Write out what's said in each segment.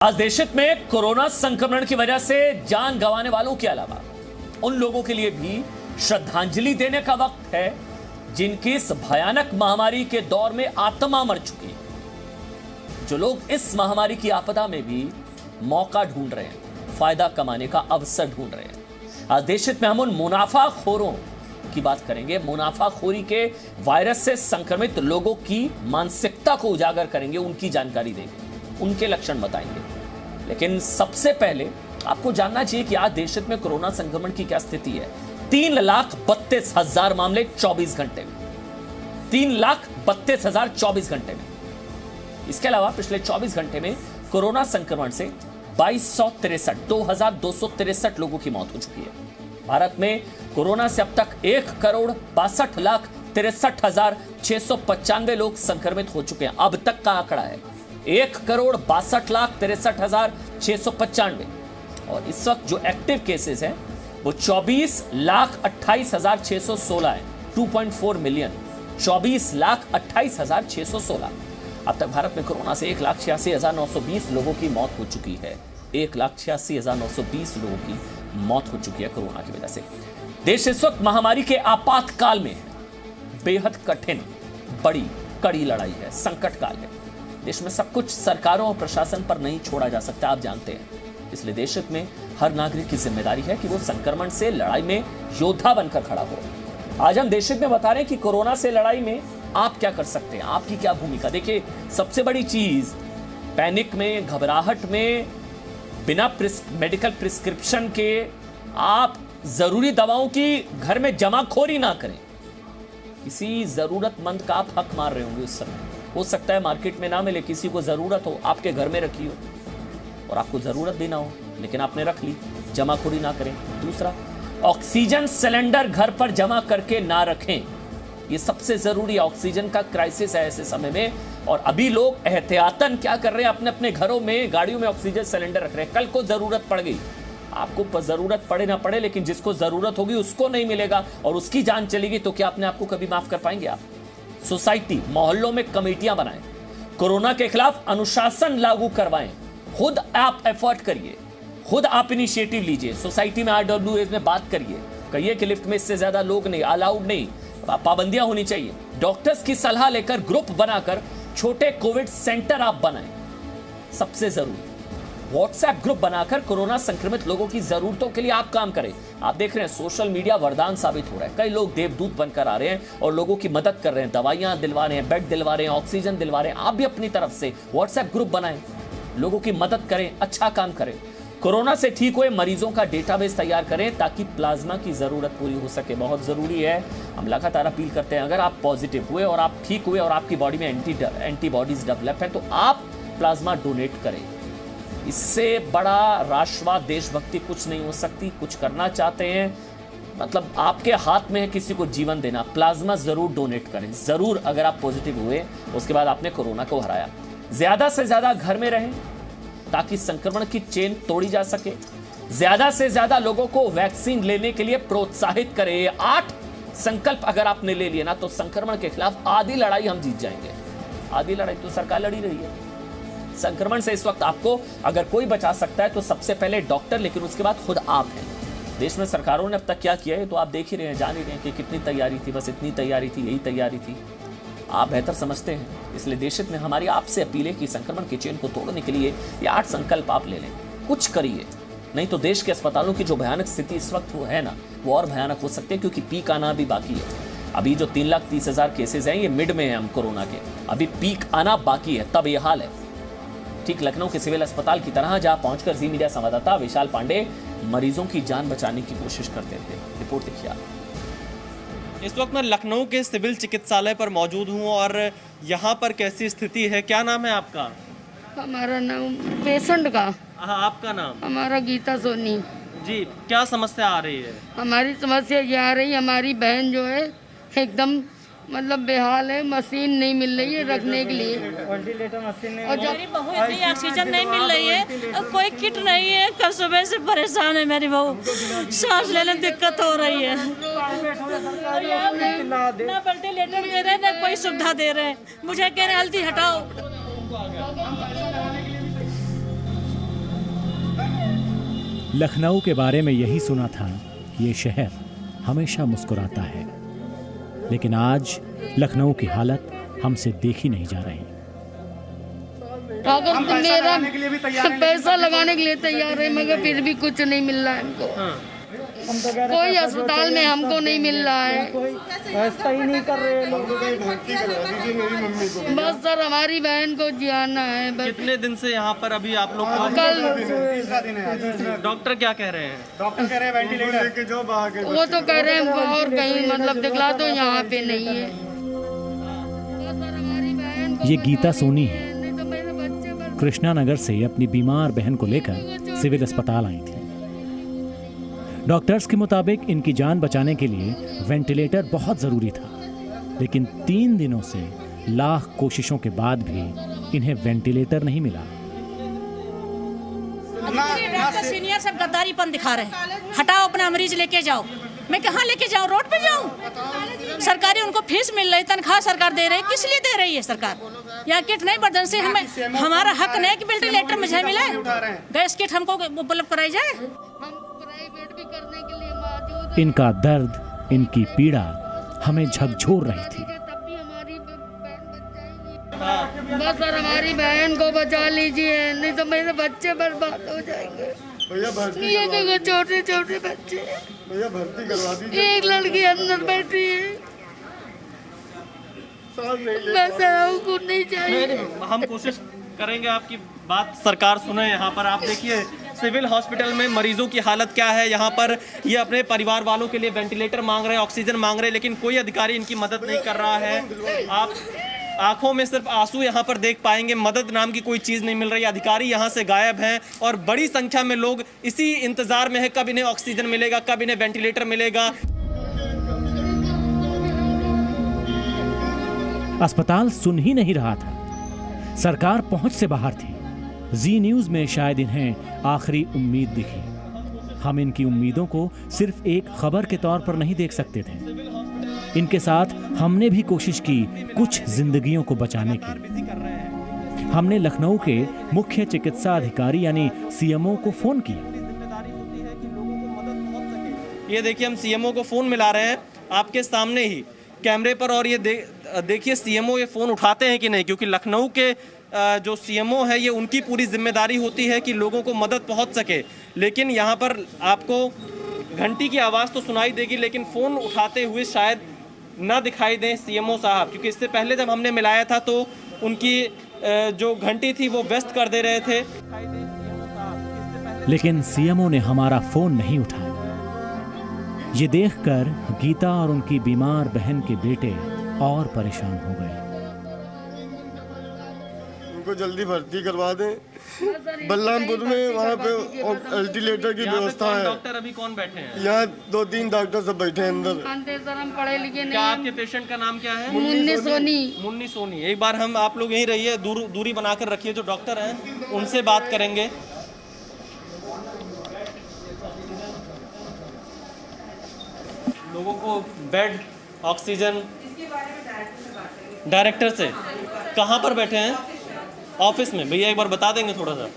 आज देश में कोरोना संक्रमण की वजह से जान गंवाने वालों के अलावा उन लोगों के लिए भी श्रद्धांजलि देने का वक्त है जिनकी इस भयानक महामारी के दौर में आत्मा मर चुकी है। जो लोग इस महामारी की आपदा में भी मौका ढूंढ रहे हैं, फायदा कमाने का अवसर ढूंढ रहे हैं। आज देश में हम उन मुनाफाखोरों की बात करेंगे, मुनाफाखोरी के वायरस से संक्रमित लोगों की मानसिकता को उजागर करेंगे, उनकी जानकारी देंगे, उनके लक्षण बताएंगे। लेकिन सबसे पहले आपको जानना चाहिए कि आज देश में कोरोना संक्रमण की क्या स्थिति है। 3,32,000 मामले 24 घंटे में, 3,32,000 24 घंटे में। इसके अलावा पिछले 24 घंटे में कोरोना संक्रमण से 2263 लोगों की मौत हो चुकी है। भारत में कोरोना से अब तक 1,62,63,695 लोग संक्रमित हो चुके हैं। अब तक का आंकड़ा है 1,62,63,695। और इस वक्त जो एक्टिव केसेस हैं वो 24,28,616 है, 2.4 मिलियन, 24,28,616। अब तक भारत में कोरोना से 1,86,920 लोगों की मौत हो चुकी है। 1,86,920 लोगों की मौत हो चुकी है कोरोना की वजह से। देश इस वक्त महामारी के आपातकाल में है। बेहद कठिन, बड़ी, कड़ी लड़ाई है, संकट काल है। देश में सब कुछ सरकारों और प्रशासन पर नहीं छोड़ा जा सकता, आप जानते हैं। इसलिए देश में हर नागरिक की जिम्मेदारी है कि वो संक्रमण से लड़ाई में योद्धा बनकर खड़ा हो। आज हम देश में बता रहे हैं कि कोरोना से लड़ाई में आप क्या कर सकते हैं, आपकी क्या भूमिका। देखिए, सबसे बड़ी चीज, पैनिक में, घबराहट में, बिना मेडिकल प्रिस्क्रिप्शन के आप जरूरी दवाओं की घर में जमाखोरी ना करें। किसी जरूरतमंद का आप हक मार रहे होंगे उस समय, हो सकता है मार्केट में ना मिले, किसी को जरूरत हो, आपके घर में रखी हो और आपको जरूरत भी ना हो, लेकिन आपने रख ली। जमाखोरी ना करें। दूसरा, ऑक्सीजन सिलेंडर घर पर जमा करके ना रखें, ये सबसे जरूरी है। ऑक्सीजन का क्राइसिस है ऐसे समय में, और अभी लोग एहतियातन क्या कर रहे हैं, अपने अपने घरों में, गाड़ियों में ऑक्सीजन सिलेंडर रख रहे हैं। कल को जरूरत पड़ गई, आपको जरूरत पड़े ना पड़े, लेकिन जिसको जरूरत होगी उसको नहीं मिलेगा और उसकी जान चलेगी, तो क्या अपने आपको कभी माफ कर पाएंगे आप? सोसाइटी, मोहल्लों में कमेटियां बनाएं, कोरोना के खिलाफ अनुशासन लागू करवाएं, खुद आप एफर्ट करिए, खुद आप इनिशिएटिव लीजिए। सोसाइटी में RWAs में बात करिए, कहिए कि लिफ्ट में इससे ज्यादा लोग नहीं, अलाउड नहीं, पाबंदियां होनी चाहिए। डॉक्टर्स की सलाह लेकर ग्रुप बनाकर छोटे कोविड सेंटर आप बनाएं। सबसे जरूरी, व्हाट्सएप ग्रुप बनाकर कोरोना संक्रमित लोगों की जरूरतों के लिए आप काम करें। आप देख रहे हैं सोशल मीडिया वरदान साबित हो रहा है। कई लोग देवदूत बनकर आ रहे हैं और लोगों की मदद कर रहे हैं, दवाइयां दिलवा रहे हैं, बेड दिलवा रहे हैं, ऑक्सीजन दिलवा रहे हैं। आप भी अपनी तरफ से व्हाट्सएप ग्रुप बनाएं, लोगों की मदद करें, अच्छा काम करें। कोरोना से ठीक हुए मरीजों का डेटाबेस तैयार करें ताकि प्लाज्मा की जरूरत पूरी हो सके। बहुत जरूरी है। हम लगातार अपील करते हैं, अगर आप पॉजिटिव हुए और आप ठीक हुए और आपकी बॉडी में एंटीबॉडीज डेवलप है तो आप प्लाज्मा डोनेट करें। इससे बड़ा राष्ट्रवाद, देशभक्ति कुछ नहीं हो सकती। कुछ करना चाहते हैं, मतलब आपके हाथ में है किसी को जीवन देना, प्लाज्मा जरूर डोनेट करें, जरूर। अगर आप पॉजिटिव हुए उसके बाद आपने कोरोना को हराया। ज्यादा से ज्यादा घर में रहें ताकि संक्रमण की चेन तोड़ी जा सके। ज्यादा से ज्यादा लोगों को वैक्सीन लेने के लिए प्रोत्साहित करें। 8 संकल्प अगर आपने ले लिए ना, तो संक्रमण के खिलाफ आधी लड़ाई हम जीत जाएंगे। आधी लड़ाई तो सरकार लड़ी रही है। संक्रमण से इस वक्त आपको अगर कोई बचा सकता है तो सबसे पहले डॉक्टर, लेकिन उसके बाद खुद आप हैं। देश में सरकारों ने अब तक क्या किया है तो आप देख ही रहे हैं, जान ही रहे हैं कि कितनी तैयारी थी, बस इतनी तैयारी थी, यही तैयारी थी। आप बेहतर समझते हैं, इसलिए देश में हमारी आपसे अपील है कि संक्रमण की चेन को तोड़ने के लिए ये 8 संकल्प आप ले लें, कुछ करिए। नहीं तो देश के अस्पतालों की जो भयानक स्थिति इस वक्त है ना, वो और भयानक हो सकती है, क्योंकि पीक आना भी बाकी है। अभी जो 3,30,000 केसेज हैं, ये मिड में है हम कोरोना के, अभी पीक आना बाकी है, तब ये हाल है। ठीक लखनऊ के सिविल अस्पताल की तरह, जहां पहुंचकर जी मीडिया संवाददाता विशाल पांडे मरीजों की जान बचाने की कोशिश करते थे। रिपोर्ट देखिए। इस वक्त मैं लखनऊ के सिविल चिकित्सालय पर मौजूद हूं और यहां पर कैसी स्थिति है? क्या नाम है आपका? हमारा नाम पेशेंट का। हाँ, आपका नाम? हमारा गीता सोनी जी। क्या समस्या आ रही है? हमारी समस्या ये आ रही है, हमारी बहन जो है एकदम मतलब बेहाल है, मशीन नहीं मिल रही है रखने के लिए। वेंटिलेटर मशीन नहीं, और जब मेरी बहू इतनी ऑक्सीजन नहीं मिल रही है, कोई किट नहीं है। कल सुबह से परेशान है मेरी बहू, सांस लेने दिक्कत हो रही है। ना वेंटिलेटर दे रहे, ना कोई सुविधा दे रहे। मुझे कह रहे हल्दी हटाओ। लखनऊ के बारे में यही सुना था कि ये शहर हमेशा मुस्कुराता है, लेकिन आज लखनऊ की हालत हमसे देखी नहीं जा रही। अगर मेरा पैसा लगाने के लिए तैयार है, मगर फिर भी कुछ नहीं मिल रहा है हमको। कोई अस्पताल में हमको नहीं मिल रहा है। व्यवस्था ही नहीं कर रहे लोग। बस सर हमारी बहन को जियाना है बस। कितने दिन से यहाँ पर अभी आप लोग कल डॉक्टर क्या कह रहे हैं? डॉक्टर कह रहे हैं वेंटिलेटर लेके जाओ बाहर के। वो तो कह रहे हैं और कहीं मतलब दिखला दो, यहाँ पे नहीं है। ये गीता सोनी है। कृष्णा नगर से अपनी बीमार बहन को लेकर सिविल अस्पताल आई थी। डॉक्टर्स के मुताबिक इनकी जान बचाने के लिए वेंटिलेटर बहुत जरूरी था, लेकिन 3 दिनों से लाख कोशिशों के बाद भी इन्हें वेंटिलेटर नहीं मिला। डॉक्टर सीनियर सब गद्दारीपन दिखा रहे हैं। हटाओ अपना मरीज लेके जाओ। मैं कहाँ लेके जाऊँ? रोड पे जाऊँ? सरकारी उनको फीस मिल रही, तनख्वाह सरकार दे रही, किस लिए दे रही है सरकार? या किट नहीं बर्दन से हमें हमारा हक नहीं कि वेंटिलेटर मुझे मिले। गैस किट हमको उपलब्ध कराई जाए। इनका दर्द, इनकी पीड़ा हमें झकझोर रही थी। बस सर हमारी बहन को बचा लीजिए, नहीं तो मेरे बच्चे बर्बाद हो जाएंगे। ये देखो छोटे छोटे बच्चे, भर्ती करवा दीजिए। एक लड़की अंदर बैठी है। बस हमको नहीं चाहिए। हम कोशिश करेंगे आपकी बात सरकार सुने। यहाँ पर आप देखिए सिविल हॉस्पिटल में मरीजों की हालत क्या है। यहाँ पर ये अपने परिवार वालों के लिए वेंटिलेटर मांग रहे हैं, ऑक्सीजन मांग रहे हैं, लेकिन कोई अधिकारी इनकी मदद नहीं कर रहा है। आप आंखों में सिर्फ आंसू यहाँ पर देख पाएंगे। मदद नाम की कोई चीज़ नहीं मिल रही। अधिकारी यहाँ से गायब हैं और बड़ी संख्या में लोग इसी इंतजार में है कब इन्हें ऑक्सीजन मिलेगा, कब इन्हें वेंटिलेटर मिलेगा। अस्पताल सुन ही नहीं रहा था, सरकार पहुंच से बाहर थी। जी न्यूज में शायद इन्हें आखिरी उम्मीद दिखी। हम इनकी उम्मीदों को सिर्फ एक खबर के तौर पर नहीं देख सकते थे। इनके साथ हमने भी कोशिश की कुछ जिंदगियों को बचाने की। हमने लखनऊ के मुख्य चिकित्सा अधिकारी यानी सीएमओ को फोन किया। ये देखिए हम सीएमओ को फोन मिला रहे हैं आपके सामने ही कैमरे पर, और ये देखिए सीएमओ ये फोन उठाते हैं कि नहीं, क्योंकि लखनऊ के जो सीएमओ है ये उनकी पूरी जिम्मेदारी होती है कि लोगों को मदद पहुंच सके। लेकिन यहाँ पर आपको घंटी की आवाज़ तो सुनाई देगी, लेकिन फ़ोन उठाते हुए शायद ना दिखाई दें सीएमओ साहब, क्योंकि इससे पहले जब हमने मिलाया था तो उनकी जो घंटी थी वो व्यस्त कर दे रहे थे। लेकिन सीएमओ ने हमारा फ़ोन नहीं उठाया। ये देखकर गीता और उनकी बीमार बहन के बेटे और परेशान हो गए। उनको जल्दी भर्ती करवा दें। बलरामपुर में वहाँ पे वेंटिलेटर की व्यवस्था है। डॉक्टर अभी कौन बैठे हैं? यहाँ 2-3 डॉक्टर सब बैठे हैं अंदर। हम पढ़े लिखे नहीं। क्या आपके पेशेंट का नाम क्या है? मुन्नी सोनी। मुन्नी सोनी। एक बार हम आप लोग यहीं रहिए, दूरी बनाकर रखिए। जो डॉक्टर हैं उनसे बात करेंगे। लोगों को बेड, ऑक्सीजन डायरेक्टर से कहाँ पर बैठे हैं? ऑफिस में। भैया एक बार बता देंगे थोड़ा सा?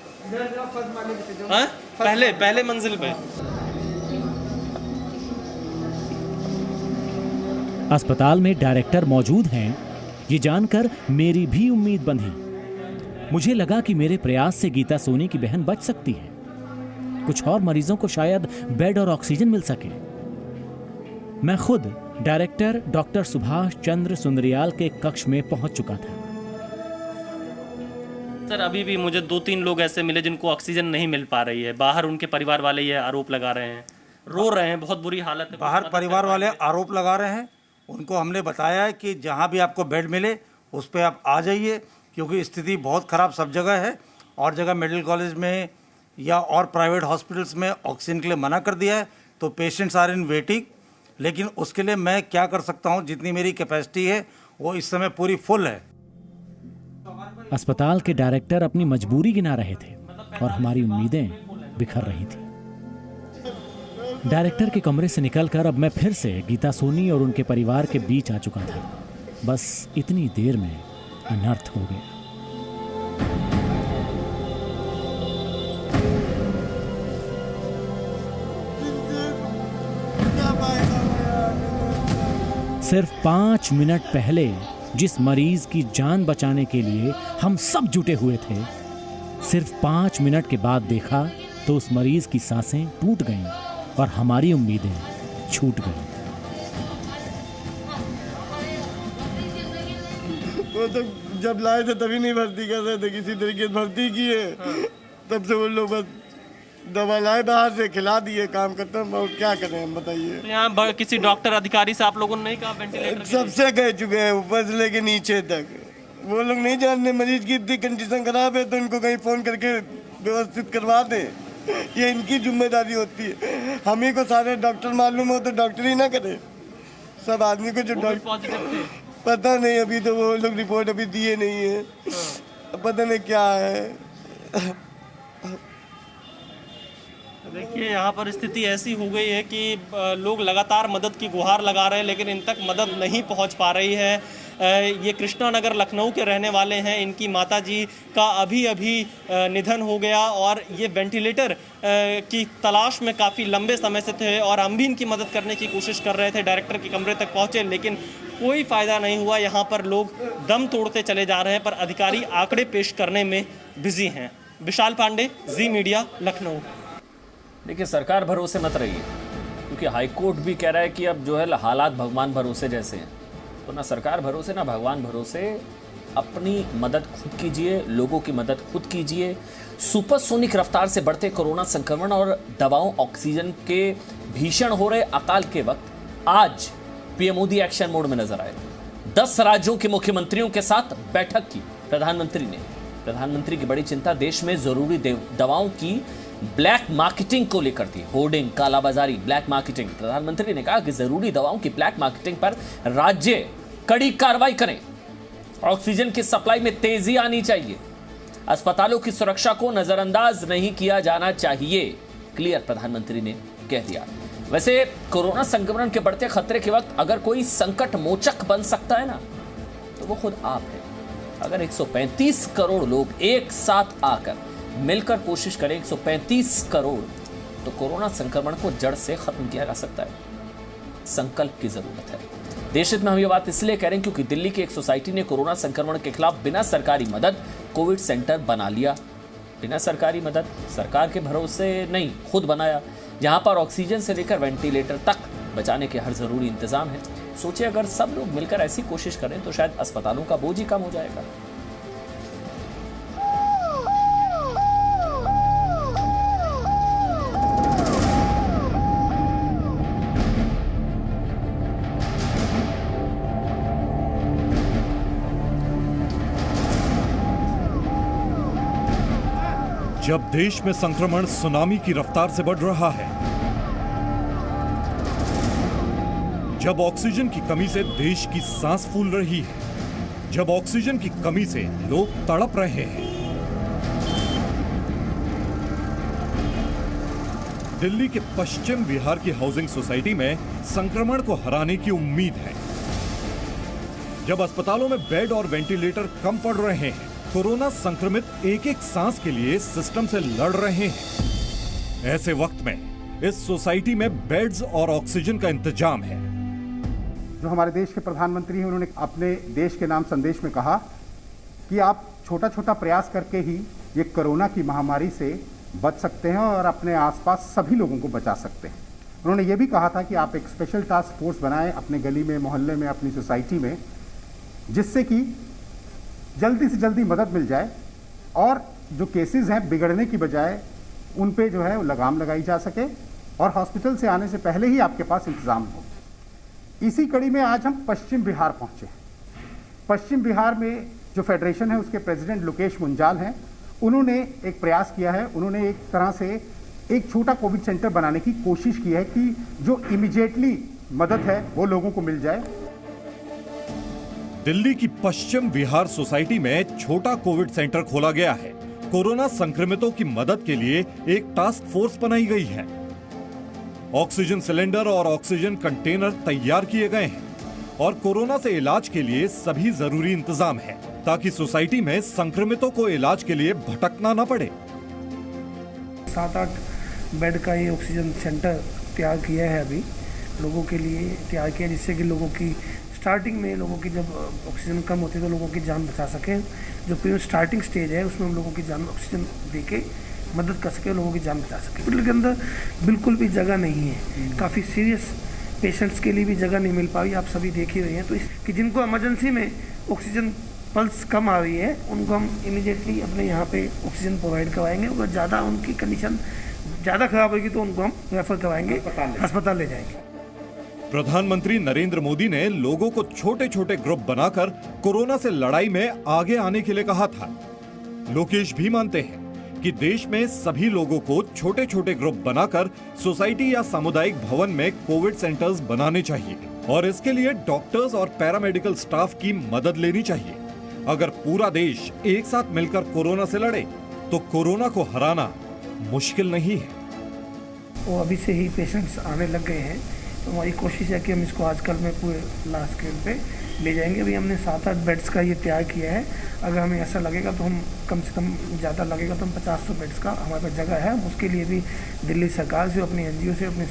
हाँ? पहले मंजिल पे। अस्पताल में डायरेक्टर मौजूद हैं, ये जानकर मेरी भी उम्मीद बंधी। मुझे लगा कि मेरे प्रयास से गीता सोनी की बहन बच सकती है। कुछ और मरीजों को शायद बेड और ऑक्सीजन मिल सके। मैं खुद डायरेक्टर डॉक्टर सुभाष चंद्र सुंदरियाल के कक्ष में पहुंच चुका था। सर अभी भी मुझे 2-3 लोग ऐसे मिले जिनको ऑक्सीजन नहीं मिल पा रही है। बाहर उनके परिवार वाले ये आरोप लगा रहे हैं, रो रहे हैं, बहुत बुरी हालत है। बाहर परिवार वाले आरोप लगा रहे हैं। उनको हमने बताया है कि जहां भी आपको बेड मिले उस पर आप आ जाइए, क्योंकि स्थिति बहुत ख़राब सब जगह है। और जगह मेडिकल कॉलेज में या और प्राइवेट हॉस्पिटल्स में ऑक्सीजन के लिए मना कर दिया है, तो पेशेंट्स आर इन वेटिंग। लेकिन उसके लिए मैं क्या कर सकता हूं, जितनी मेरी कैपेसिटी है वो इस समय पूरी फुल है। अस्पताल के डायरेक्टर अपनी मजबूरी गिना रहे थे और हमारी उम्मीदें बिखर रही थी। डायरेक्टर के कमरे से निकलकर अब मैं फिर से गीता सोनी और उनके परिवार के बीच आ चुका था। बस इतनी देर में अनर्थ हो गया। सिर्फ 5 मिनट पहले जिस मरीज की जान बचाने के लिए हम सब जुटे हुए थे, सिर्फ 5 मिनट के बाद देखा तो उस मरीज की सांसें टूट गईं और हमारी उम्मीदें छूट गईं। वो तो जब लाए थे तभी नहीं भर्ती कर रहे थे, किसी तरीके से भर्ती किए, तब से वो लोग बस दवा लाए बाहर से, खिला दिए, काम खत्म। और क्या करें हम बताइए। तो यहाँ किसी डॉक्टर अधिकारी से आप लोगों ने नहीं कहा वेंटिलेटर? सबसे कह चुके हैं, ऊपर से लेके नीचे तक। वो लोग नहीं जानते मरीज की इतनी कंडीशन खराब है तो इनको कहीं फोन करके व्यवस्थित करवा दें, ये इनकी जिम्मेदारी होती है। हम ही को सारे डॉक्टर मालूम हो तो डॉक्टर ही ना करे। सब आदमी को जो डॉक्टर पता नहीं, अभी तो वो लोग रिपोर्ट अभी दिए नहीं है, पता नहीं क्या है। देखिए यहाँ पर स्थिति ऐसी हो गई है कि लोग लगातार मदद की गुहार लगा रहे हैं लेकिन इन तक मदद नहीं पहुँच पा रही है। ये कृष्णा नगर लखनऊ के रहने वाले हैं, इनकी माताजी का अभी अभी निधन हो गया और ये वेंटिलेटर की तलाश में काफ़ी लंबे समय से थे और हम भी इनकी मदद करने की कोशिश कर रहे थे, डायरेक्टर के कमरे तक पहुँचे लेकिन कोई फ़ायदा नहीं हुआ। यहाँ पर लोग दम तोड़ते चले जा रहे हैं पर अधिकारी आंकड़े पेश करने में बिजी हैं। विशाल पांडे, जी मीडिया, लखनऊ। देखिए, सरकार भरोसे मत रहिए, क्योंकि हाईकोर्ट भी कह रहा है कि अब जो है हालात भगवान भरोसे जैसे हैं, तो ना सरकार भरोसे ना भगवान भरोसे, अपनी मदद खुद कीजिए, लोगों की मदद खुद कीजिए। सुपरसोनिक रफ्तार से बढ़ते कोरोना संक्रमण और दवाओं ऑक्सीजन के भीषण हो रहे अकाल के वक्त आज पीएम मोदी एक्शन मोड में नजर आए। 10 राज्यों के मुख्यमंत्रियों के साथ बैठक की प्रधानमंत्री ने। प्रधानमंत्री की बड़ी चिंता देश में जरूरी दवाओं की ब्लैक मार्केटिंग को लेकर थी। होर्डिंग, कालाबाजारी, ब्लैक मार्केटिंग। प्रधानमंत्री ने कहा कि जरूरी दवाओं की ब्लैक मार्केटिंग पर राज्य कड़ी कार्रवाई करें। ऑक्सीजन की सप्लाई में तेजी आनी चाहिए। अस्पतालों की सुरक्षा को नजरअंदाज नहीं किया जाना चाहिए। क्लियर प्रधानमंत्री ने कह दिया। वैसे कोरोना संक्रमण के बढ़ते खतरे के वक्त अगर कोई संकट मोचक बन सकता है ना, तो वो खुद आप है। अगर 135 करोड़ लोग एक साथ आकर मिलकर कोशिश करें, 135 करोड़, तो कोरोना संक्रमण को जड़ से खत्म किया जा सकता है। संकल्प की जरूरत है। देश हित में हम ये बात इसलिए कह रहे हैं क्योंकि दिल्ली की एक सोसाइटी ने कोरोना संक्रमण के खिलाफ बिना सरकारी मदद कोविड सेंटर बना लिया। बिना सरकारी मदद, सरकार के भरोसे नहीं, खुद बनाया, जहां पर ऑक्सीजन से लेकर वेंटिलेटर तक बचाने के हर जरूरी इंतजाम है। सोचिए अगर सब लोग मिलकर ऐसी कोशिश करें तो शायद अस्पतालों का बोझ ही कम हो जाएगा। जब देश में संक्रमण सुनामी की रफ्तार से बढ़ रहा है, जब ऑक्सीजन की कमी से देश की सांस फूल रही है, जब ऑक्सीजन की कमी से लोग तड़प रहे हैं, दिल्ली के पश्चिम विहार की हाउसिंग सोसाइटी में संक्रमण को हराने की उम्मीद है। जब अस्पतालों में बेड और वेंटिलेटर कम पड़ रहे हैं, कोरोना संक्रमित एक एक सांस के लिए सिस्टम से लड़ रहे हैं, ऐसे वक्त में इस सोसाइटी में बेड्स और ऑक्सीजन का इंतजाम है। जो हमारे देश के प्रधानमंत्री हैं, उन्होंने अपने देश के नाम संदेश में कहा कि आप छोटा छोटा प्रयास करके ही ये कोरोना की महामारी से बच सकते हैं और अपने आसपास सभी लोगों को बचा सकते हैं। उन्होंने ये भी कहा था कि आप एक स्पेशल टास्क फोर्स बनाएं अपने गली में, मोहल्ले में, अपनी सोसाइटी में, जिससे कि जल्दी से जल्दी मदद मिल जाए और जो केसेस हैं बिगड़ने की बजाय उन पे जो है लगाम लगाई जा सके और हॉस्पिटल से आने से पहले ही आपके पास इंतजाम हो। इसी कड़ी में आज हम पश्चिम बिहार पहुंचे। पश्चिम बिहार में जो फेडरेशन है उसके प्रेसिडेंट लोकेश मुंजाल हैं, उन्होंने एक प्रयास किया है। उन्होंने एक तरह से एक छोटा कोविड सेंटर बनाने की कोशिश की है कि जो इमीडिएटली मदद है वो लोगों को मिल जाए। दिल्ली की पश्चिम विहार सोसाइटी में छोटा कोविड सेंटर खोला गया है। कोरोना संक्रमितों की मदद के लिए एक टास्क फोर्स बनाई गई है। ऑक्सीजन सिलेंडर और ऑक्सीजन कंटेनर तैयार किए गए हैं और कोरोना से इलाज के लिए सभी जरूरी इंतजाम है ताकि सोसाइटी में संक्रमितों को इलाज के लिए भटकना न पड़े। 7-8 बेड का ये ऑक्सीजन सेंटर तैयार किया है अभी, लोगों के लिए तैयार किया, जिससे कि लोगों की स्टार्टिंग में लोगों की जब ऑक्सीजन कम होती है तो लोगों की जान बचा सकें। जो स्टार्टिंग स्टेज है उसमें हम लोगों की जान ऑक्सीजन दे के मदद कर सके, लोगों की जान बचा सके। हॉस्पिटल के अंदर बिल्कुल भी जगह नहीं है, काफ़ी सीरियस पेशेंट्स के लिए भी जगह नहीं मिल पाई, आप सभी देख ही रहे हैं। तो कि जिनको इमरजेंसी में ऑक्सीजन पल्स कम आ रही है उनको हम इमीडिएटली अपने यहाँ पे ऑक्सीजन प्रोवाइड करवाएंगे। अगर ज़्यादा उनकी कंडीशन ज़्यादा खराब होगी तो उनको हम रेफर करवाएंगे, अस्पताल ले जाएंगे। प्रधानमंत्री नरेंद्र मोदी ने लोगों को छोटे छोटे ग्रुप बनाकर कोरोना से लड़ाई में आगे आने के लिए कहा था। लोकेश भी मानते हैं कि देश में सभी लोगों को छोटे छोटे ग्रुप बनाकर सोसाइटी या सामुदायिक भवन में कोविड सेंटर्स बनाने चाहिए और इसके लिए डॉक्टर्स और पैरामेडिकल स्टाफ की मदद लेनी चाहिए। अगर पूरा देश एक साथ मिलकर कोरोना से लड़े तो कोरोना को हराना मुश्किल नहीं है। वो अभी से ही पेशेंट्स आने लग गए हैं, तो हमारी कोशिश है कि हम इसको आजकल में पूरे लास्ट स्केल पे ले जाएंगे। अभी हमने 7-8 बेड्स का ये तैयार किया है। अगर हमें ऐसा लगेगा तो हम कम से कम ज़्यादा लगेगा तो हम 50-100 बेड्स का हमारे पास जगह है। उसके लिए भी दिल्ली सरकार से, अपने NGO से, अपने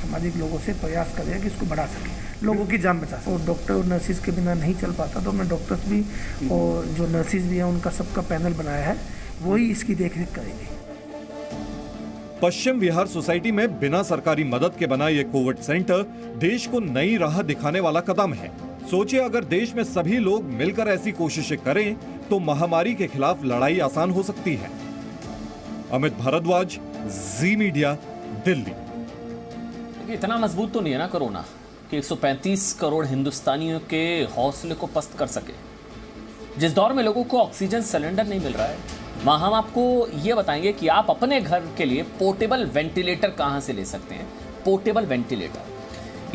सामाजिक लोगों से प्रयास करें कि इसको बढ़ा सकें, लोगों की जान बचा सकें। और डॉक्टर और नर्सिस के बिना नहीं चल पाता, तो हमने डॉक्टर्स भी और जो नर्सिस भी हैं उनका सबका पैनल बनाया है, वही इसकी देखरेख करेंगे। पश्चिम विहार सोसाइटी में बिना सरकारी मदद के बना ये कोविड सेंटर देश को नई राह दिखाने वाला कदम है। सोचिए, अगर देश में सभी लोग मिलकर ऐसी कोशिशें करें तो महामारी के खिलाफ लड़ाई आसान हो सकती है। अमित भारद्वाज, जी मीडिया, दिल्ली। इतना मजबूत तो नहीं है ना कोरोना कि 135 करोड़ हिंदुस्तानियों के हौसले को पस्त कर सके। जिस दौर में लोगों को ऑक्सीजन सिलेंडर नहीं मिल रहा है, वहाँ हम आपको ये बताएंगे कि आप अपने घर के लिए पोर्टेबल वेंटिलेटर कहाँ से ले सकते हैं। पोर्टेबल वेंटिलेटर,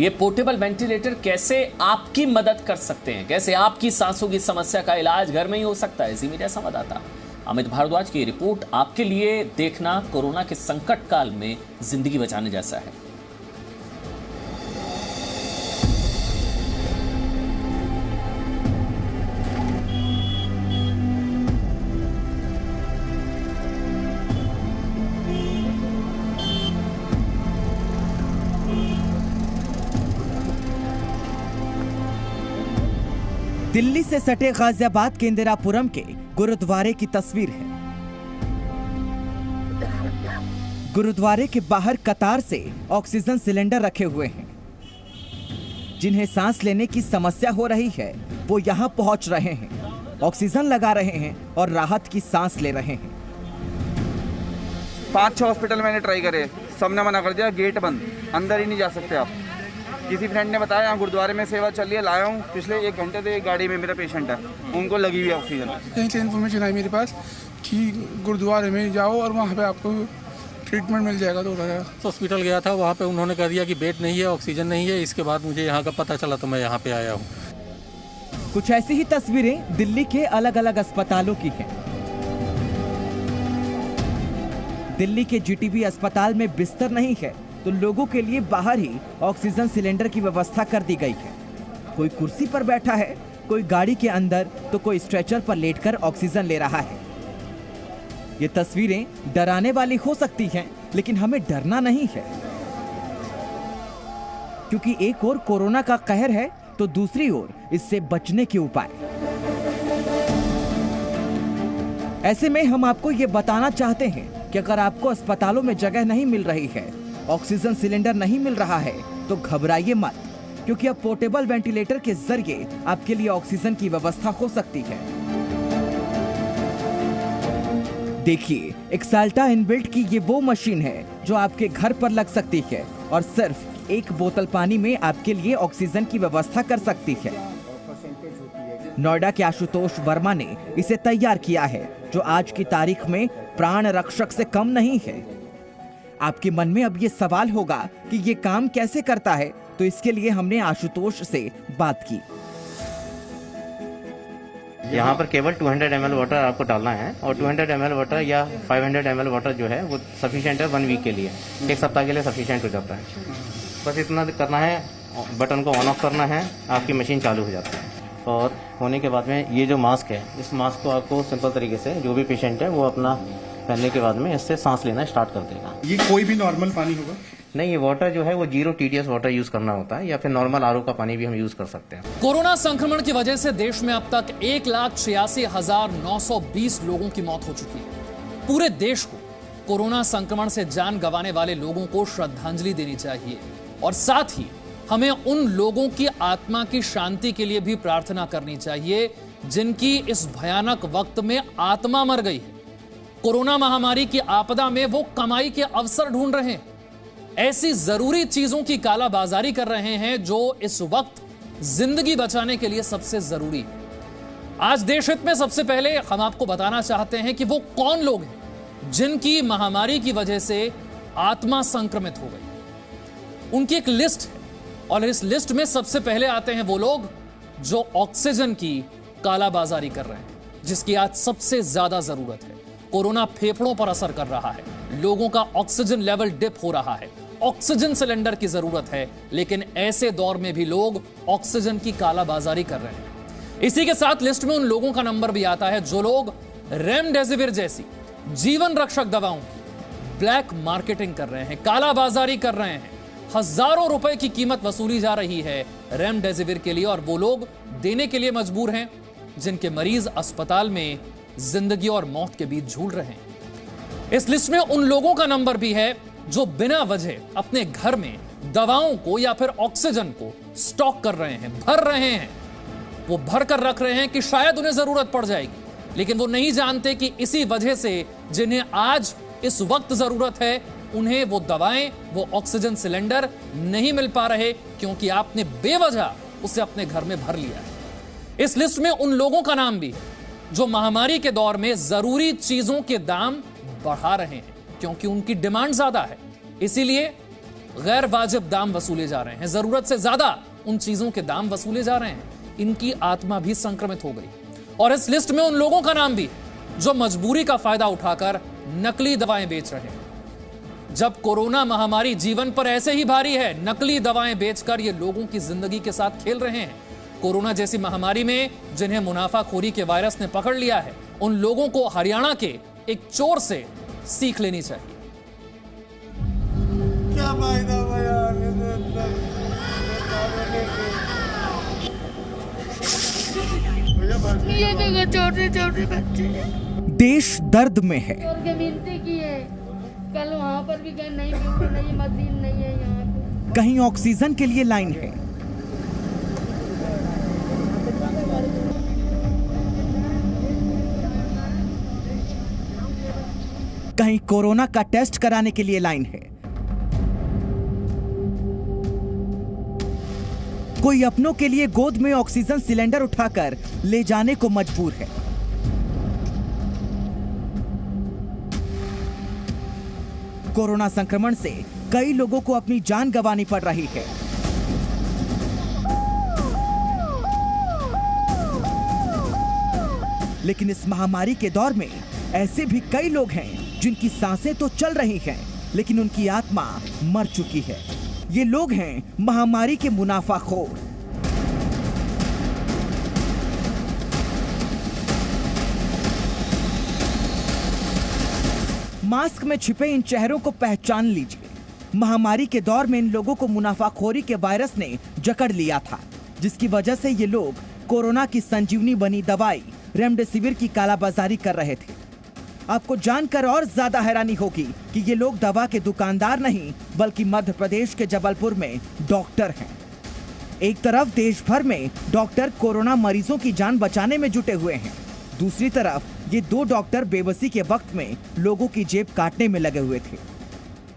ये पोर्टेबल वेंटिलेटर कैसे आपकी मदद कर सकते हैं, कैसे आपकी सांसों की समस्या का इलाज घर में ही हो सकता है। जी मीडिया संवाददाता अमित भारद्वाज की रिपोर्ट आपके लिए देखना कोरोना के संकट काल में जिंदगी बचाने जैसा है। दिल्ली से सटे गाजियाबाद के इंदिरापुरम के गुरुद्वारे की तस्वीर है। गुरुद्वारे के बाहर कतार से ऑक्सीजन सिलेंडर रखे हुए हैं। जिन्हें सांस लेने की समस्या हो रही है वो यहाँ पहुंच रहे हैं, ऑक्सीजन लगा रहे हैं और राहत की सांस ले रहे हैं। 5-6 हॉस्पिटल मैंने ट्राई करे, सबने मना कर दिया, गेट बंद, अंदर ही नहीं जा सकते आप। किसी फ्रेंड ने बताया यहाँ गुरुद्वारे में सेवा चल रही है, लाया हूँ। पिछले 1 घंटे से एक गाड़ी में मेरा पेशेंट है, उनको लगी हुई है ऑक्सीजन। कहीं से इन्फॉर्मेशन आई मेरे पास कि गुरुद्वारे में जाओ और वहाँ पे आपको ट्रीटमेंट मिल जाएगा। तो हॉस्पिटल गया था, वहाँ पे उन्होंने कह दिया कि बेड नहीं है, ऑक्सीजन नहीं है। इसके बाद मुझे यहाँ का पता चला तो मैं यहाँ पे आया हूँ। कुछ ऐसी ही तस्वीरें दिल्ली के अलग अलग अस्पतालों की हैं। दिल्ली के GTB अस्पताल में बिस्तर नहीं है तो लोगों के लिए बाहर ही ऑक्सीजन सिलेंडर की व्यवस्था कर दी गई है। कोई कुर्सी पर बैठा है, कोई गाड़ी के अंदर तो कोई स्ट्रेचर पर लेटकर ऑक्सीजन ले रहा है। ये तस्वीरें डराने वाली हो सकती हैं, लेकिन हमें डरना नहीं है, क्योंकि एक ओर कोरोना का कहर है तो दूसरी ओर इससे बचने के उपाय। ऐसे में हम आपको ये बताना चाहते हैं कि अगर आपको अस्पतालों में जगह नहीं मिल रही है, ऑक्सीजन सिलेंडर नहीं मिल रहा है, तो घबराइए मत, क्योंकि अब पोर्टेबल वेंटिलेटर के जरिए आपके लिए ऑक्सीजन की व्यवस्था हो सकती है। देखिए, एक्साल्टा इनबिल्ट की ये वो मशीन है जो आपके घर पर लग सकती है और सिर्फ 1 बोतल पानी में आपके लिए ऑक्सीजन की व्यवस्था कर सकती है। नोएडा के आशुतोष वर्मा ने इसे तैयार किया है, जो आज की तारीख में प्राण रक्षक से कम नहीं है। आपके मन में अब ये सवाल होगा कि ये काम कैसे करता है, तो इसके लिए हमने आशुतोष से बात की। यहाँ पर केवल 200 ml वाटर आपको डालना है और 200 ml वाटर या 500 ml वाटर जो है वो सफिशिएंट है 1 वीक के लिए, 1 सप्ताह के लिए सफिशिएंट हो जाता है। बस इतना करना है, बटन को ऑन ऑफ करना है, आपकी मशीन चालू हो जाती है। और होने के बाद में ये जो मास्क है, इस मास्क को आपको सिंपल तरीके से जो भी पेशेंट है वो अपना पहनने के बाद में इससे सांस लेना स्टार्ट कर देगा। ये कोई भी नॉर्मल पानी होगा? नहीं, ये वाटर जो है वो 0 TDS वाटर यूज करना होता है, या फिर नॉर्मल RO का पानी भी हम यूज कर सकते हैं। कोरोना संक्रमण की वजह से देश में अब तक 1,86,920 लोगों की मौत हो चुकी है। पूरे देश को कोरोना संक्रमण से जान गंवाने वाले लोगों को श्रद्धांजलि देनी चाहिए और साथ ही हमें उन लोगों की आत्मा की शांति के लिए भी प्रार्थना करनी चाहिए जिनकी इस भयानक वक्त में आत्मा मर गई है। कोरोना महामारी की आपदा में वो कमाई के अवसर ढूंढ रहे हैं, ऐसी जरूरी चीजों की कालाबाजारी कर रहे हैं जो इस वक्त जिंदगी बचाने के लिए सबसे जरूरी है। आज देश हित में सबसे पहले हम आपको बताना चाहते हैं कि वो कौन लोग हैं जिनकी महामारी की वजह से आत्मा संक्रमित हो गई। उनकी एक लिस्ट है और इस लिस्ट में सबसे पहले आते हैं वो लोग जो ऑक्सीजन की कालाबाजारी कर रहे हैं, जिसकी आज सबसे ज्यादा जरूरत है। कोरोना फेफड़ों पर असर कर रहा है, लोगों का ऑक्सीजन लेवल डिप हो रहा है, ऑक्सीजन सिलेंडर की जरूरत है, लेकिन ऐसे दौर में भी लोग ऑक्सीजन की कालाबाजारी कर रहे हैं। इसी के साथ लिस्ट में उन लोगों का नंबर भी आता है जो लोग रेमडेसिविर जैसी जीवन रक्षक दवाओं की ब्लैक मार्केटिंग कर रहे हैं, कालाबाजारी कर रहे हैं। हजारों रुपए की कीमत वसूली जा रही है रेमडेसिविर के लिए और वो लोग देने के लिए मजबूर हैं जिनके मरीज अस्पताल में जिंदगी और मौत के बीच झूल रहे हैं। इस लिस्ट में उन लोगों का नंबर भी है जो बिना वजह अपने घर में दवाओं को या फिर ऑक्सीजन को स्टॉक कर रहे हैं, भर रहे हैं। वो भर कर रख रहे हैं कि शायद उन्हें जरूरत पड़ जाएगी, लेकिन वो नहीं जानते कि इसी वजह से जिन्हें आज इस वक्त जरूरत है उन्हें वो दवाएं, वो ऑक्सीजन सिलेंडर नहीं मिल पा रहे क्योंकि आपने बेवजह उसे अपने घर में भर लिया है। इस लिस्ट में उन लोगों का नाम भी है जो महामारी के दौर में जरूरी चीजों के दाम बढ़ा रहे हैं क्योंकि उनकी डिमांड ज्यादा है, इसीलिए गैर वाजिब दाम वसूले जा रहे हैं, जरूरत से ज्यादा उन चीजों के दाम वसूले जा रहे हैं। इनकी आत्मा भी संक्रमित हो गई। और इस लिस्ट में उन लोगों का नाम भी है जो मजबूरी का फायदा उठाकर नकली दवाएं बेच रहे हैं। जब कोरोना महामारी जीवन पर ऐसे ही भारी है, नकली दवाएं बेचकर ये लोगों की जिंदगी के साथ खेल रहे हैं। कोरोना जैसी महामारी में जिन्हें मुनाफाखोरी के वायरस ने पकड़ लिया है, उन लोगों को हरियाणा के एक चोर से सीख लेनी चाहिए। क्या फायदा ये देखो छोटे छोटे बच्चे देश दर्द में है। और के विनती की है, कल वहाँ पर भी गए, नहीं नहीं मशीन नहीं है यहाँ पे। कहीं ऑक्सीजन के लिए लाइन है, कहीं कोरोना का टेस्ट कराने के लिए लाइन है, कोई अपनों के लिए गोद में ऑक्सीजन सिलेंडर उठाकर ले जाने को मजबूर है। कोरोना संक्रमण से कई लोगों को अपनी जान गंवानी पड़ रही है। लेकिन इस महामारी के दौर में ऐसे भी कई लोग हैं जिनकी सांसें तो चल रही हैं, लेकिन उनकी आत्मा मर चुकी है। ये लोग हैं महामारी के मुनाफाखोर। मास्क में छिपे इन चेहरों को पहचान लीजिए। महामारी के दौर में इन लोगों को मुनाफाखोरी के वायरस ने जकड़ लिया था, जिसकी वजह से ये लोग कोरोना की संजीवनी बनी दवाई रेमडेसिविर की कालाबाजारी कर रहे थे। आपको जानकर और ज्यादा हैरानी होगी कि ये लोग दवा के दुकानदार नहीं, बल्कि मध्य प्रदेश के जबलपुर में डॉक्टर हैं। एक तरफ देश भर में डॉक्टर कोरोना मरीजों की जान बचाने में जुटे हुए हैं, दूसरी तरफ ये दो डॉक्टर बेबसी के वक्त में लोगों की जेब काटने में लगे हुए थे।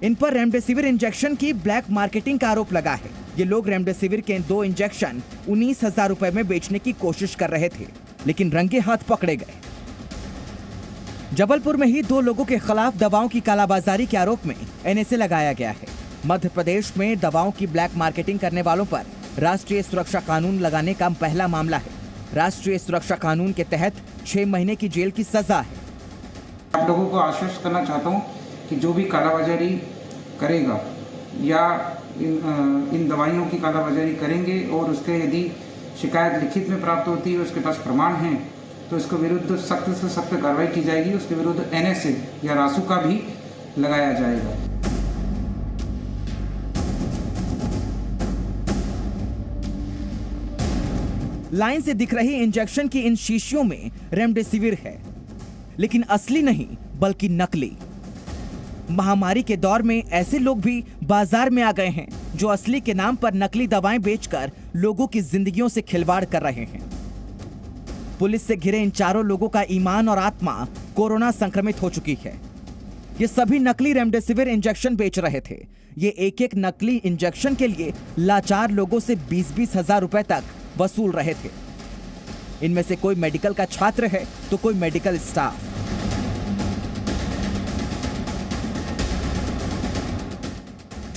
इन पर रेमडेसिविर इंजेक्शन की ब्लैक मार्केटिंग का आरोप लगा है। ये लोग रेमडेसिविर के 2 इंजेक्शन 19,000 रुपए में बेचने की कोशिश कर रहे थे, लेकिन रंगे हाथ पकड़े गए। जबलपुर में ही 2 लोगों के खिलाफ दवाओं की कालाबाजारी के आरोप में NSA लगाया गया है। मध्य प्रदेश में दवाओं की ब्लैक मार्केटिंग करने वालों पर राष्ट्रीय सुरक्षा कानून लगाने का पहला मामला है। राष्ट्रीय सुरक्षा कानून के तहत 6 महीने की जेल की सजा है। आप लोगों को आश्वस्त करना चाहता हूँ कि जो भी कालाबाजारी करेगा या इन दवाइयों की कालाबाजारी करेंगे और उसके यदि शिकायत लिखित में प्राप्त होती है, उसके पास प्रमाण हैं, तो इसके विरुद्ध सख्त से सख्त कार्रवाई की जाएगी। उसके विरुद्ध NSA या रासुका भी लगाया जाएगा। लाइन से दिख रही इंजेक्शन की इन शीशियों में रेमडेसिविर है, लेकिन असली नहीं बल्कि नकली। महामारी के दौर में ऐसे लोग भी बाजार में आ गए हैं जो असली के नाम पर नकली दवाएं बेचकर लोगों की जिंदगियों से खिलवाड़ कर रहे हैं। पुलिस से घिरे इन चारों लोगों का ईमान और आत्मा कोरोना संक्रमित हो चुकी है। ये सभी नकली रेमडेसिविर इंजेक्शन बेच रहे थे। ये एक एक नकली इंजेक्शन के लिए लाचार लोगों से 20-20 हजार रुपए तक वसूल रहे थे। इनमें से कोई मेडिकल का छात्र है तो कोई मेडिकल स्टाफ।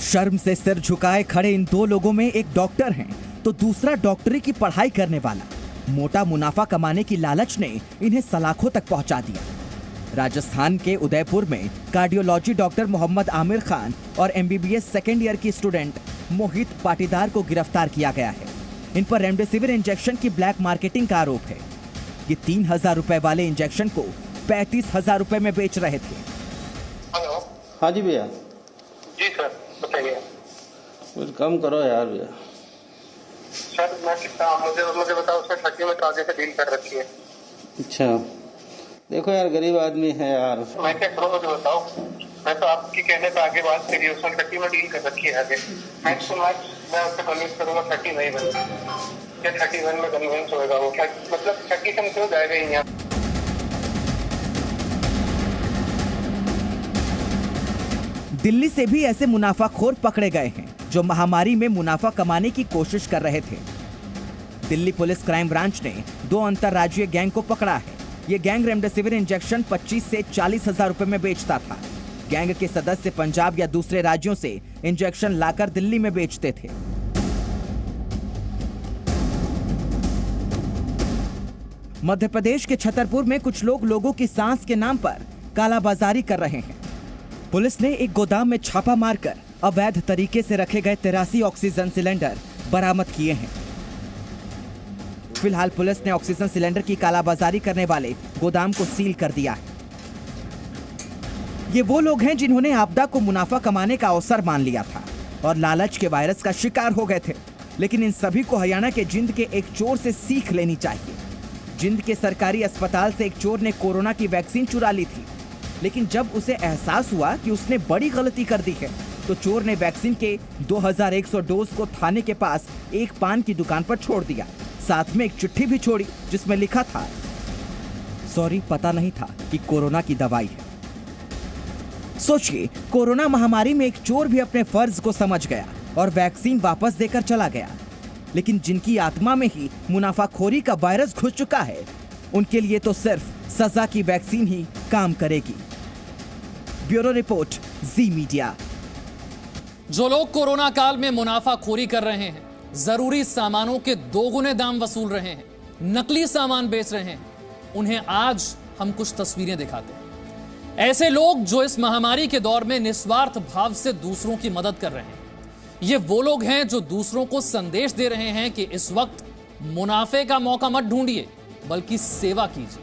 शर्म से सिर झुकाए खड़े इन दो लोगों में एक डॉक्टर हैं तो दूसरा डॉक्टरी की पढ़ाई करने वाला। मोटा मुनाफा कमाने की लालच ने इन्हें सलाखों तक पहुंचा दिया। राजस्थान के उदयपुर में कार्डियोलॉजी डॉक्टर मोहम्मद आमिर खान और MBBS सेकेंड ईयर की स्टूडेंट मोहित पाटीदार को गिरफ्तार किया गया है। इन पर रेमडेसिविर इंजेक्शन की ब्लैक मार्केटिंग का आरोप है। ये 3,000 रुपए वाले इंजेक्शन को 35,000 रुपए में बेच रहे थे। हेलो। हाँ जी भैया। जी सर बताइए। कुछ कम करो यार भैया। सर मैं कितना मुझे बताओ सर, 30 में तो आगे से डील कर रखी है। अच्छा देखो यार, गरीब आदमी है यार। मैं क्या करूँ मुझे बताओ। मैं तो आपकी कहने पे आगे बात करी, उसने 30 में डील कर रखी है आगे। मैक्स टू मैक्स मैं उससे कन्विंस करूंगा 30 नहीं बन क्या 31 में कन्विंस होगा वो, क्या मतलब 30 कम क्यों जाएगा ही यहाँ। दिल्ली से भी ऐसे मुनाफाखोर पकड़े गए हैं जो महामारी में मुनाफा कमाने की कोशिश कर रहे थे। दिल्ली पुलिस क्राइम ब्रांच ने 2 अंतरराज्यीय गैंग को पकड़ा है। ये गैंग रेमडेसिविर इंजेक्शन 25 से 40 हजार रुपए में बेचता था। गैंग के सदस्य पंजाब या दूसरे राज्यों से इंजेक्शन लाकर दिल्ली में बेचते थे। मध्य प्रदेश के छतरपुर में कुछ लोग लोगों की सांस के नाम पर कालाबाजारी कर रहे हैं। पुलिस ने एक गोदाम में छापा मारकर अवैध तरीके से रखे गए 83 ऑक्सीजन सिलेंडर बरामद किए हैं। फिलहाल पुलिस ने ऑक्सीजन सिलेंडर की कालाबाजारी करने वाले गोदाम को सील कर दिया है। ये वो लोग हैं जिन्होंने आपदा को मुनाफा कमाने का अवसर मान लिया था और लालच के वायरस का शिकार हो गए थे। लेकिन इन सभी को हरियाणा के जिंद के एक चोर से सीख लेनी चाहिए। जिंद के सरकारी अस्पताल से एक चोर ने कोरोना की वैक्सीन चुरा ली थी, लेकिन जब उसे एहसास हुआ कि उसने बड़ी गलती कर दी है तो चोर ने वैक्सीन के 2100 डोज को थाने के पास एक पान की दुकान पर छोड़ दिया। साथ में एक चिट्ठी भी छोड़ी जिसमें लिखा था, सॉरी पता नहीं था कि कोरोना की दवाई है। सोचिए, कोरोना महामारी में एक चोर भी अपने फर्ज को समझ गया और वैक्सीन वापस देकर चला गया। लेकिन जिनकी आत्मा में ही मुनाफाखोरी का वायरस घुस चुका है, उनके लिए तो सिर्फ सजा की वैक्सीन ही काम करेगी। ब्यूरो रिपोर्ट, जी मीडिया। जो लोग कोरोना काल में मुनाफाखोरी कर रहे हैं, जरूरी सामानों के 2 गुने दाम वसूल रहे हैं, नकली सामान बेच रहे हैं, उन्हें आज हम कुछ तस्वीरें दिखाते हैं। ऐसे लोग जो इस महामारी के दौर में निस्वार्थ भाव से दूसरों की मदद कर रहे हैं। ये वो लोग हैं जो दूसरों को संदेश दे रहे हैं कि इस वक्त मुनाफे का मौका मत ढूंढिए, बल्कि सेवा कीजिए।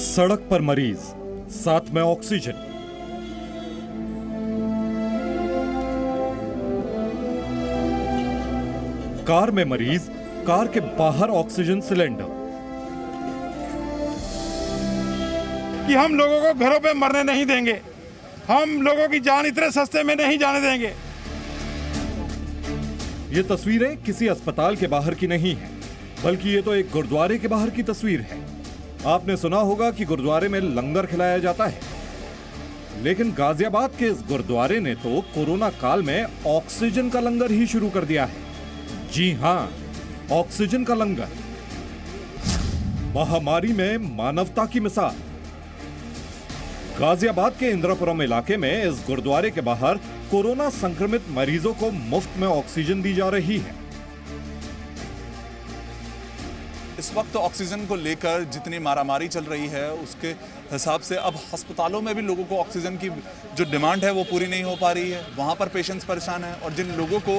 सड़क पर मरीज, साथ में ऑक्सीजन। कार में मरीज, कार के बाहर ऑक्सीजन सिलेंडर। कि हम लोगों को घरों पे मरने नहीं देंगे, हम लोगों की जान इतने सस्ते में नहीं जाने देंगे। ये तस्वीरें किसी अस्पताल के बाहर की नहीं है, बल्कि ये तो एक गुरुद्वारे के बाहर की तस्वीर है। आपने सुना होगा कि गुरुद्वारे में लंगर खिलाया जाता है, लेकिन गाजियाबाद के इस गुरुद्वारे ने तो कोरोना काल में ऑक्सीजन का लंगर ही शुरू कर दिया है। जी हां, ऑक्सीजन का लंगर। महामारी में मानवता की मिसाल। गाजियाबाद के इंद्रपुरम इलाके में इस गुरुद्वारे के बाहर कोरोना संक्रमित मरीजों को मुफ्त में ऑक्सीजन दी जा रही है। इस वक्त ऑक्सीजन को लेकर जितनी मारामारी चल रही है उसके हिसाब से अब अस्पतालों में भी लोगों को ऑक्सीजन की जो डिमांड है वो पूरी नहीं हो पा रही है। वहाँ पर पेशेंट्स परेशान हैं और जिन लोगों को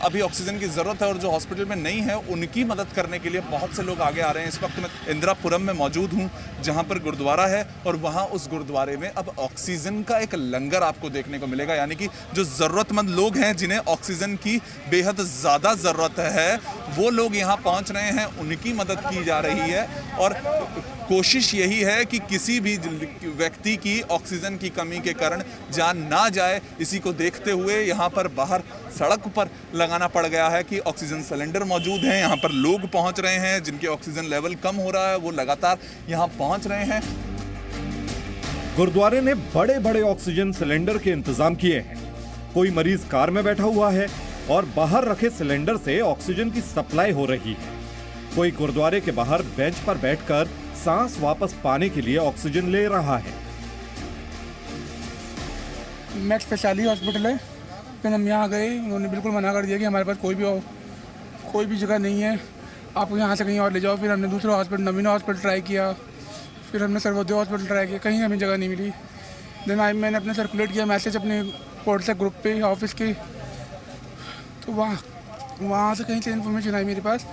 अभी ऑक्सीजन की ज़रूरत है और जो हॉस्पिटल में नहीं है उनकी मदद करने के लिए बहुत से लोग आगे आ रहे हैं। इस वक्त मैं इंदिरापुरम में मौजूद हूँ जहाँ पर गुरुद्वारा है और वहाँ उस गुरुद्वारे में अब ऑक्सीजन का एक लंगर आपको देखने को मिलेगा, यानी कि जो ज़रूरतमंद लोग हैं जिन्हें ऑक्सीजन की बेहद ज़्यादा ज़रूरत है वो लोग यहाँ पहुँच रहे हैं, उनकी मदद की जा रही है। और कोशिश यही है कि किसी भी व्यक्ति की ऑक्सीजन की कमी के कारण जान ना जाए, इसी को देखते हुए यहाँ पर बाहर सड़क पर लगाना पड़ गया है कि ऑक्सीजन सिलेंडर मौजूद हैं। यहाँ पर लोग पहुँच रहे हैं जिनके ऑक्सीजन लेवल कम हो रहा है, वो लगातार यहाँ पहुँच रहे हैं। गुरुद्वारे ने बड़े बड़े ऑक्सीजन सिलेंडर के इंतजाम किए हैं। कोई मरीज कार में बैठा हुआ है और बाहर रखे सिलेंडर से ऑक्सीजन की सप्लाई हो रही है। कोई गुरुद्वारे के बाहर बेंच पर बैठकर सांस वापस पाने के लिए ऑक्सीजन ले रहा है। मैक्स स्पेशलिटी हॉस्पिटल है, फिर हम यहाँ गए, उन्होंने बिल्कुल मना कर दिया कि हमारे पास कोई भी जगह नहीं है, आप यहाँ से कहीं और ले जाओ। फिर हमने दूसरा हॉस्पिटल नवीना हॉस्पिटल ट्राई किया, फिर हमने सर्वोदय हॉस्पिटल ट्राई किया, कहीं हमें जगह नहीं मिली। देन मैंने अपने सर्कुलेट किया मैसेज अपने व्हाट्सएप ग्रुप पे ऑफिस के, तो वहाँ से कहीं से इन्फॉर्मेशन आई मेरे पास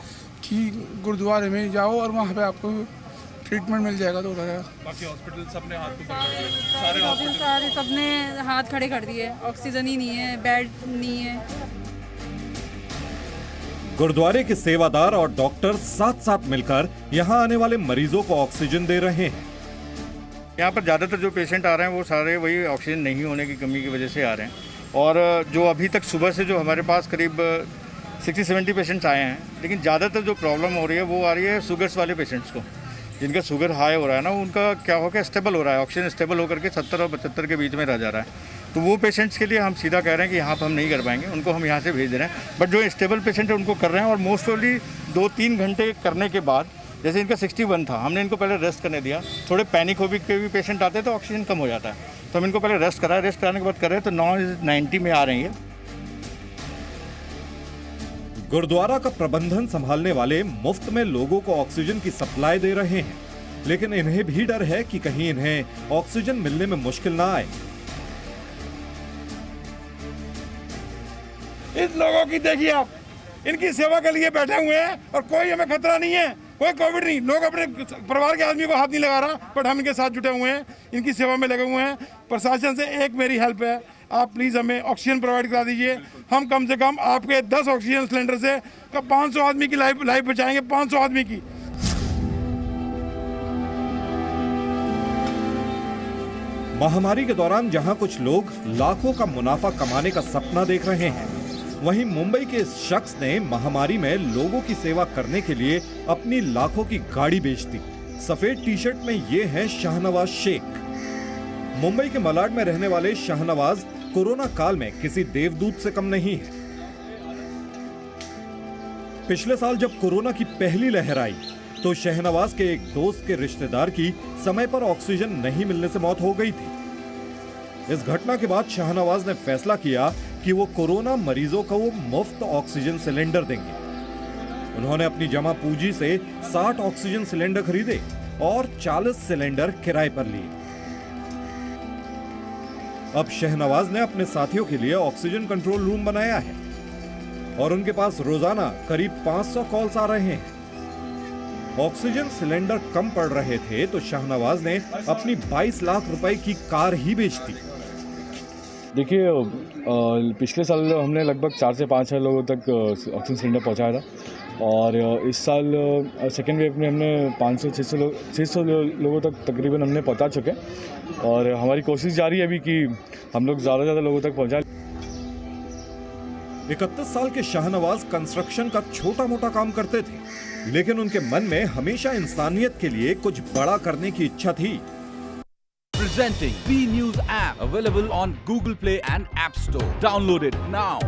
कि गुरुद्वारे में जाओ और वहाँ पे आपको ट्रीटमेंट मिल जाएगा। तो बाकी हॉस्पिटल सबने हाथ ऊपर कर दिए, सारे सबने हाथ खड़े कर दिए, ऑक्सीजन ही नहीं है, बेड नहीं है। गुरुद्वारे के सेवादार और डॉक्टर साथ साथ मिलकर यहाँ आने वाले मरीजों को ऑक्सीजन दे रहे हैं। यहाँ पर ज़्यादातर जो पेशेंट आ रहे हैं वो सारे वही ऑक्सीजन नहीं होने की कमी की वजह से आ रहे हैं। और जो अभी तक सुबह से जो हमारे पास करीब 60-70 पेशेंट्स आए हैं, लेकिन ज़्यादातर जो प्रॉब्लम हो रही है वो आ रही है शुगर्स वाले पेशेंट्स को, जिनका शुगर हाई हो रहा है ना, उनका क्या हो गया स्टेबल हो रहा है, ऑक्सीजन स्टेबल होकर के 70 और 75 के बीच में रह जा रहा है। तो वो पेशेंट्स के लिए हम सीधा कह रहे हैं कि यहाँ पर हम नहीं कर पाएंगे, उनको हम यहाँ से भेज रहे हैं। बट जो स्टेबल पेशेंट है उनको कर रहे हैं और मोस्ट ऑफली 2-3 घंटे करने के बाद, जैसे इनका 61 था, हमने इनको पहले रेस्ट करने दिया। थोड़े पैनिक हो के भी पेशेंट आते हैं तो ऑक्सीजन कम हो जाता है, तो हम इनको पहले रेस्ट कराए, रेस्ट कराने के बाद कर रहे हैं तो 90 में आ रही है। गुरुद्वारा का प्रबंधन संभालने वाले मुफ्त में लोगों को ऑक्सीजन की सप्लाई दे रहे हैं, लेकिन इन्हें भी डर है कि कहीं इन्हें ऑक्सीजन मिलने में मुश्किल ना आए। इस लोगों की देखिए आप, इनकी सेवा के लिए बैठे हुए हैं और कोई हमें खतरा नहीं है, कोई कोविड नहीं। लोग अपने परिवार के आदमी को हाथ नहीं लगा रहा, बट हम इनके साथ जुटे हुए हैं, इनकी सेवा में लगे हुए हैं। प्रशासन से एक मेरी हेल्प है, आप प्लीज़ हमें ऑक्सीजन प्रोवाइड करा दीजिए। हम कम से कम आपके 10 ऑक्सीजन सिलेंडर से 500 आदमी की लाइफ बचाएंगे, 500 आदमी की। महामारी के दौरान जहां कुछ लोग लाखों का मुनाफा कमाने का सपना देख रहे हैं, वहीं मुंबई के इस शख्स ने महामारी में लोगों की सेवा करने के लिए अपनी लाखों की गाड़ी बेच दी। सफेद टी शर्ट में ये है शाहनवाज शेख। मुंबई के मलाड में रहने वाले शाहनवाज कोरोना काल में किसी देवदूत से कम नहीं है। पिछले साल जब कोरोना की पहली लहर आई तो शहनवाज के एक दोस्त के रिश्तेदार की समय पर ऑक्सीजन नहीं मिलने से मौत हो गई थी। इस घटना के बाद शाहनवाज ने फैसला किया कि वो कोरोना मरीजों को मुफ्त ऑक्सीजन सिलेंडर देंगे। उन्होंने अपनी जमा पूंजी से 60 ऑक्सीजन सिलेंडर खरीदे और 40 सिलेंडर किराए पर लिए। अब शहनवाज ने अपने साथियों के लिए ऑक्सीजन कंट्रोल रूम बनाया है और उनके पास रोजाना करीब 500 कॉल्स आ रहे हैं। ऑक्सीजन सिलेंडर कम पड़ रहे थे तो शहनवाज ने अपनी 22 लाख रुपए की कार ही बेच दी। देखिए, पिछले साल हमने लगभग 4 से 5 लोगों तक ऑक्सीजन सिलेंडर पहुंचाया था और इस साल सेकेंड वेव में हमने 500-600 लोगों तक तकरीबन हमने पहुंचा चुके हैं और हमारी कोशिश जारी है अभी कि हम लोग ज़्यादा से ज़्यादा लोगों तक पहुंचाएं। 31 साल के शाहनवाज कंस्ट्रक्शन का छोटा मोटा काम करते थे, लेकिन उनके मन में हमेशा इंसानियत के लिए कुछ बड़ा करने की इच्छा थी। Presenting B News app, available on Google Play and App Store. Download it now.